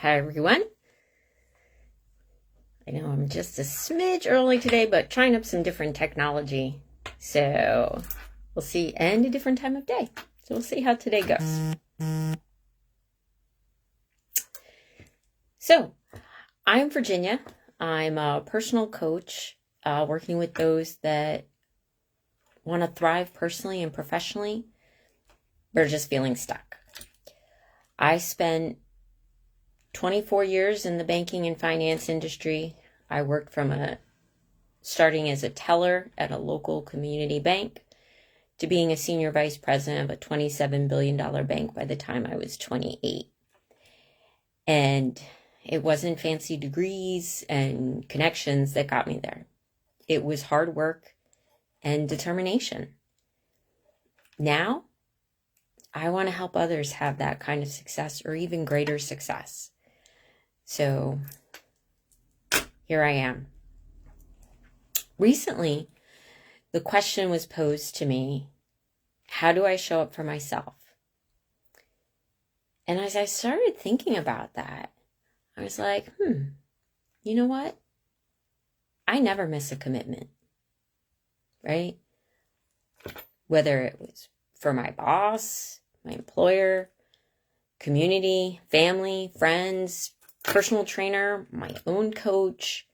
Hi, everyone. I know I'm just a smidge early today, but trying up some different technology. So we'll see, and a different time of day. So we'll see how today goes. So I'm Virginia. I'm a personal coach working with those that want to thrive personally and professionally, but are just feeling stuck. I spent 24 years in the banking and finance industry. I worked from starting as a teller at a local community bank to being a senior vice president of a $27 billion bank by the time I was 28. And it wasn't fancy degrees and connections that got me there. It was hard work and determination. Now, I want to help others have that kind of success or even greater success. So here I am. Recently, the question was posed to me, how do I show up for myself? And as I started thinking about that, I was like, you know what? I never miss a commitment, right? Whether it was for my boss, my employer, community, family, friends, personal trainer, my own coach.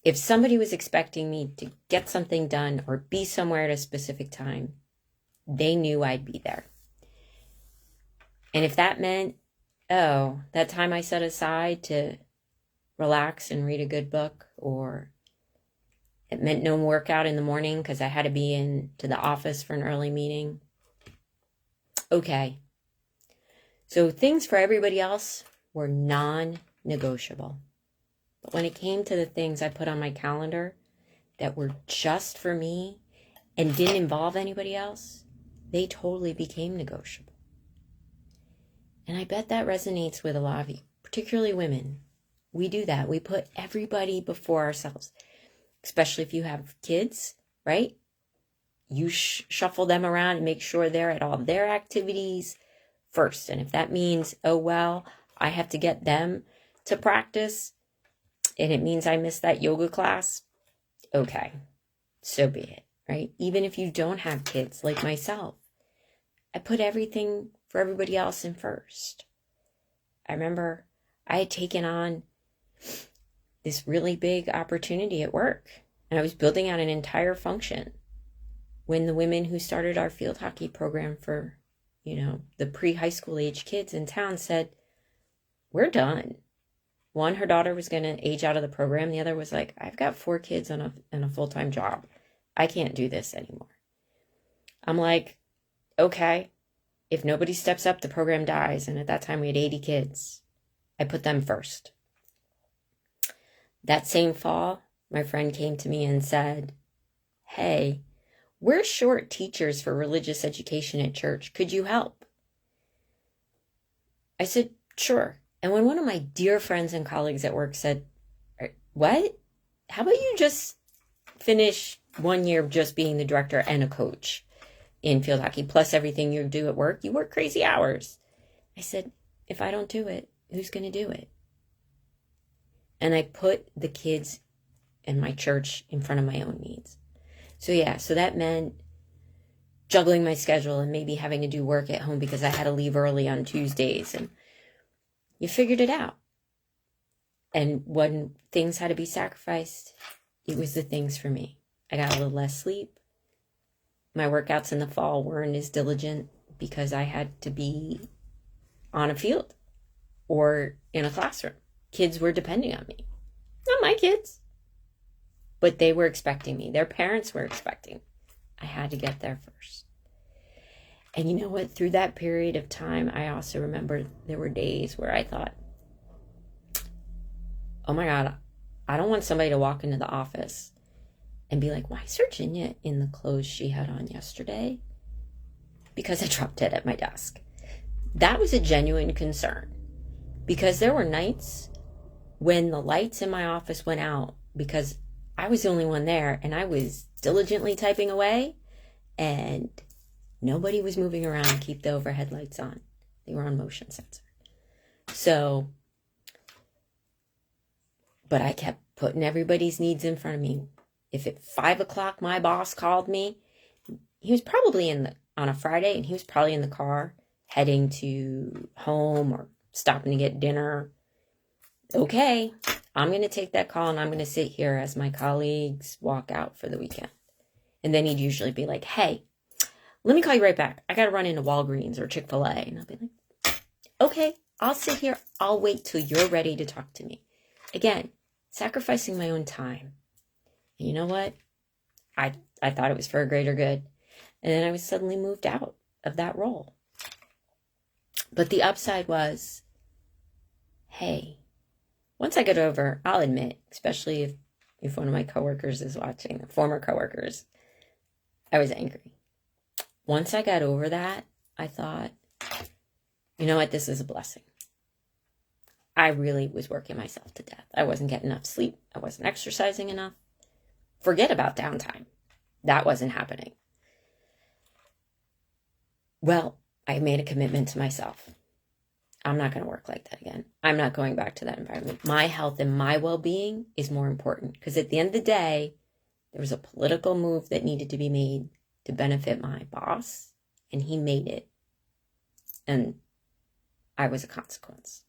If somebody was expecting me to get something done or be somewhere at a specific time, they knew I'd be there. And if that meant, that time I set aside to relax and read a good book, or it meant no workout in the morning because I had to be into the office for an early meeting, okay. So things for everybody else were non-negotiable. But when it came to the things I put on my calendar that were just for me and didn't involve anybody else, they totally became negotiable. And I bet that resonates with a lot of you, particularly women. We do that. We put everybody before ourselves, especially if you have kids, right? You shuffle them around and make sure they're at all their activities first. And if that means, I have to get them to practice, and it means I missed that yoga class, okay, so be it, right? Even if you don't have kids like myself, I put everything for everybody else in first. I remember I had taken on this really big opportunity at work, and I was building out an entire function when the women who started our field hockey program for, the pre-high school age kids in town said, we're done. One, her daughter was going to age out of the program. The other was like, I've got 4 kids and a full-time job. I can't do this anymore. I'm like, okay, if nobody steps up, the program dies. And at that time we had 80 kids. I put them first. That same fall, my friend came to me and said, hey, we're short teachers for religious education at church. Could you help? I said, sure. And when one of my dear friends and colleagues at work said, what? How about you just finish 1 year of just being the director and a coach in field hockey, plus everything you do at work? You work crazy hours. I said, if I don't do it, who's going to do it? And I put the kids and my church in front of my own needs. So that meant juggling my schedule and maybe having to do work at home because I had to leave early on Tuesdays, and you figured it out. And when things had to be sacrificed, it was the things for me. I got a little less sleep. My workouts in the fall weren't as diligent because I had to be on a field or in a classroom. Kids were depending on me. Not my kids, but they were expecting me. Their parents were expecting. I had to get there first. And you know what? Through that period of time, I also remember there were days where I thought, oh my God, I don't want somebody to walk into the office and be like, why is Virginia in the clothes she had on yesterday? Because I dropped it at my desk. That was a genuine concern, because there were nights when the lights in my office went out because I was the only one there and I was diligently typing away, and nobody was moving around to keep the overhead lights on. They were on motion sensor. So But I kept putting everybody's needs in front of me. If at 5 o'clock my boss called me, he was probably on a Friday, and he was probably in the car heading to home or stopping to get dinner. Okay, I'm going to take that call, and I'm going to sit here as my colleagues walk out for the weekend. And then he'd usually be like, hey, let me call you right back. I got to run into Walgreens or Chick-fil-A. And I'll be like, okay, I'll sit here. I'll wait till you're ready to talk to me. Again, sacrificing my own time. And you know what? I thought it was for a greater good. And then I was suddenly moved out of that role. But the upside was, hey, once I get over, I'll admit, especially if one of my coworkers is watching, former coworkers, I was angry. Once I got over that, I thought, you know what, this is a blessing. I really was working myself to death. I wasn't getting enough sleep. I wasn't exercising enough. Forget about downtime. That wasn't happening. Well, I made a commitment to myself. I'm not going to work like that again. I'm not going back to that environment. My health and my well-being is more important, because at the end of the day, there was a political move that needed to be made to benefit my boss, and he made it. And I was a consequence.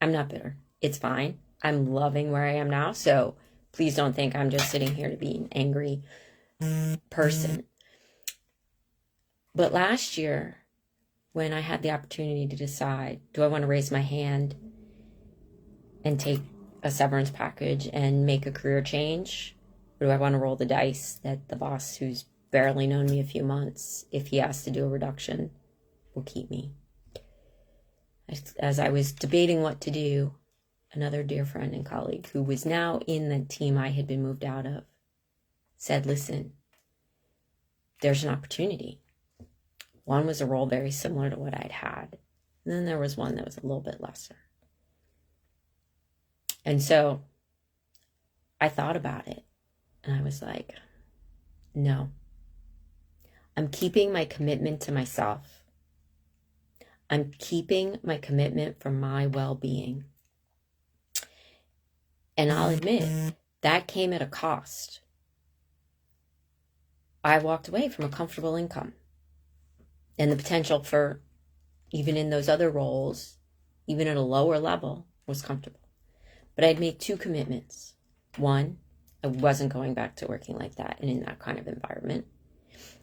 I'm not bitter. It's fine. I'm loving where I am now. So please don't think I'm just sitting here to be an angry person. But last year, when I had the opportunity to decide, do I want to raise my hand and take a severance package and make a career change? Or do I want to roll the dice that the boss, who's barely known me a few months, if he has to do a reduction, will keep me? As I was debating what to do, another dear friend and colleague who was now in the team I had been moved out of said, listen, there's an opportunity. One was a role very similar to what I'd had. And then there was one that was a little bit lesser. And so I thought about it, and I was like, no. I'm keeping my commitment to myself. I'm keeping my commitment for my well-being. And I'll admit, that came at a cost. I walked away from a comfortable income. And the potential for, even in those other roles, even at a lower level, was comfortable. But I'd made two commitments. One, I wasn't going back to working like that and in that kind of environment.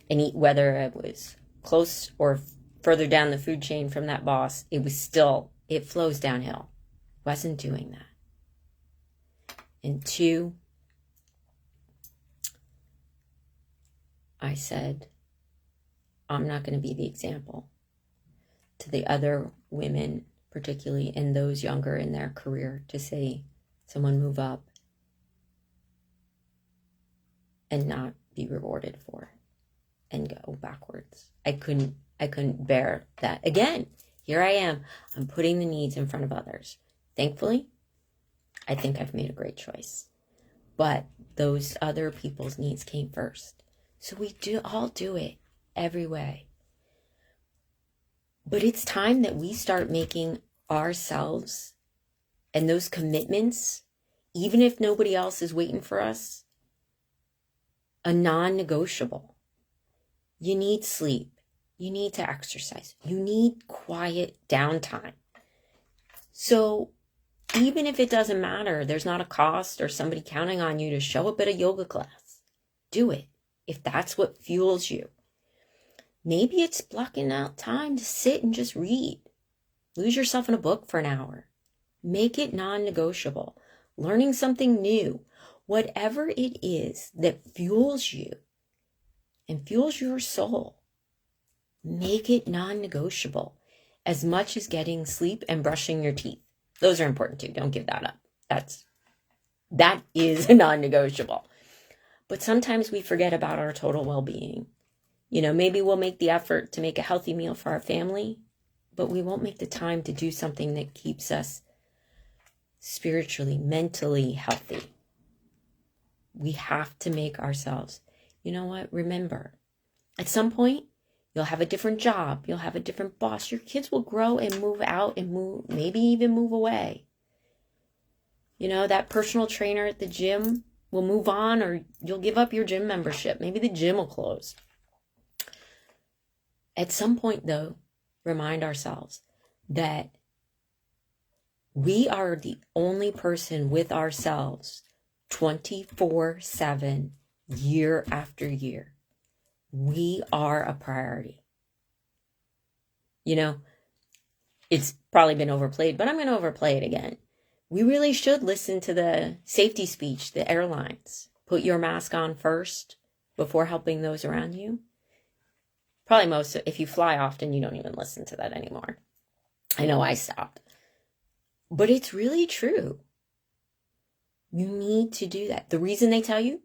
And whether it was close or further down the food chain from that boss, it flows downhill. Wasn't doing that. And two, I said, I'm not going to be the example to the other women, particularly, and those younger in their career, to see someone move up and not be rewarded for it and go backwards. I couldn't bear that. Again, here I am. I'm putting the needs in front of others. Thankfully, I think I've made a great choice. But those other people's needs came first. So we all do it every way. But it's time that we start making ourselves and those commitments, even if nobody else is waiting for us, a non-negotiable. You need sleep. You need to exercise. You need quiet downtime. So even if it doesn't matter, there's not a cost or somebody counting on you to show up at a yoga class, do it if that's what fuels you. Maybe it's blocking out time to sit and just read. Lose yourself in a book for an hour. Make it non-negotiable. Learning something new. Whatever it is that fuels you and fuels your soul, make it non-negotiable. As much as getting sleep and brushing your teeth. Those are important too. Don't give that up. That is a non-negotiable. But sometimes we forget about our total well-being. Maybe we'll make the effort to make a healthy meal for our family, but we won't make the time to do something that keeps us spiritually, mentally healthy. We have to make ourselves, remember, at some point, you'll have a different job. You'll have a different boss. Your kids will grow and move out and maybe even move away. You know, that personal trainer at the gym will move on, or you'll give up your gym membership. Maybe the gym will close. At some point, though, remind ourselves that we are the only person with ourselves 24/7, year after year. We are a priority. You know, it's probably been overplayed, but I'm going to overplay it again. We really should listen to the safety speech, the airlines. Put your mask on first before helping those around you. Probably most, if you fly often, you don't even listen to that anymore. I know I stopped. But it's really true. You need to do that. The reason they tell you,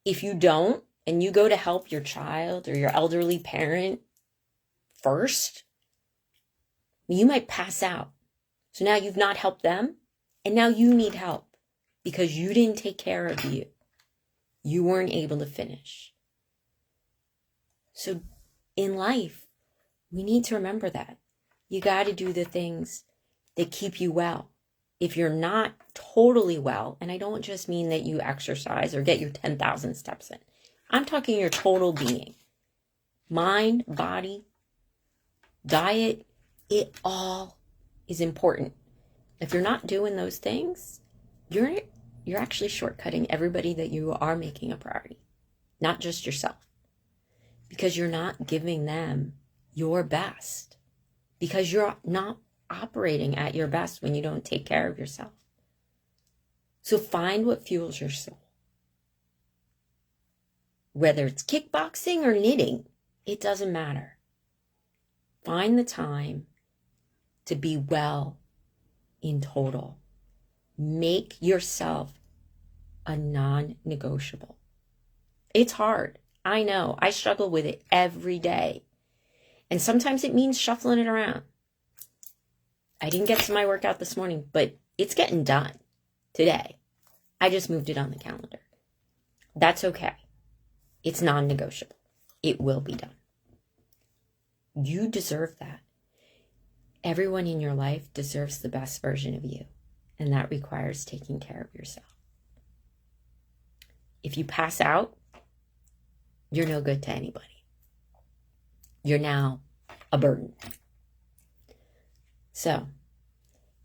if you don't, and you go to help your child or your elderly parent first, you might pass out. So now you've not helped them, and now you need help because you didn't take care of you. You weren't able to finish. So in life, we need to remember that. You got to do the things that keep you well. If you're not totally well, and I don't just mean that you exercise or get your 10,000 steps in. I'm talking your total being. Mind, body, diet, it all is important. If you're not doing those things, you're actually shortcutting everybody that you are making a priority, not just yourself. Because you're not giving them your best. Because you're not operating at your best when you don't take care of yourself. So find what fuels your soul. Whether it's kickboxing or knitting, it doesn't matter. Find the time to be well in total. Make yourself a non-negotiable. It's hard. I know. I struggle with it every day. And sometimes it means shuffling it around. I didn't get to my workout this morning, but it's getting done today. I just moved it on the calendar. That's okay. It's non-negotiable. It will be done. You deserve that. Everyone in your life deserves the best version of you, and that requires taking care of yourself. If you pass out, you're no good to anybody. You're now a burden. So,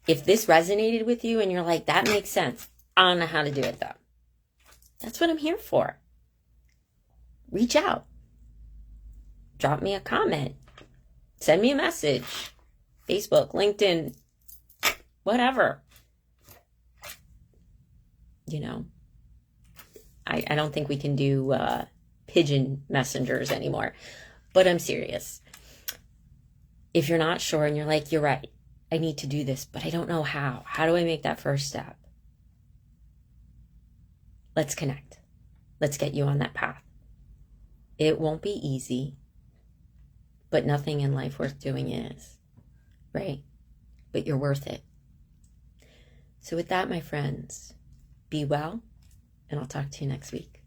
if this resonated with you and you're like, that makes sense, I don't know how to do it though. That's what I'm here for. Reach out. Drop me a comment. Send me a message. Facebook, LinkedIn, whatever. You know, I don't think we can do pigeon messengers anymore, but I'm serious. If you're not sure and you're like, you're right, I need to do this, but I don't know how. How do I make that first step? Let's connect. Let's get you on that path. It won't be easy, but nothing in life worth doing is, right? But you're worth it. So with that, my friends, be well, and I'll talk to you next week.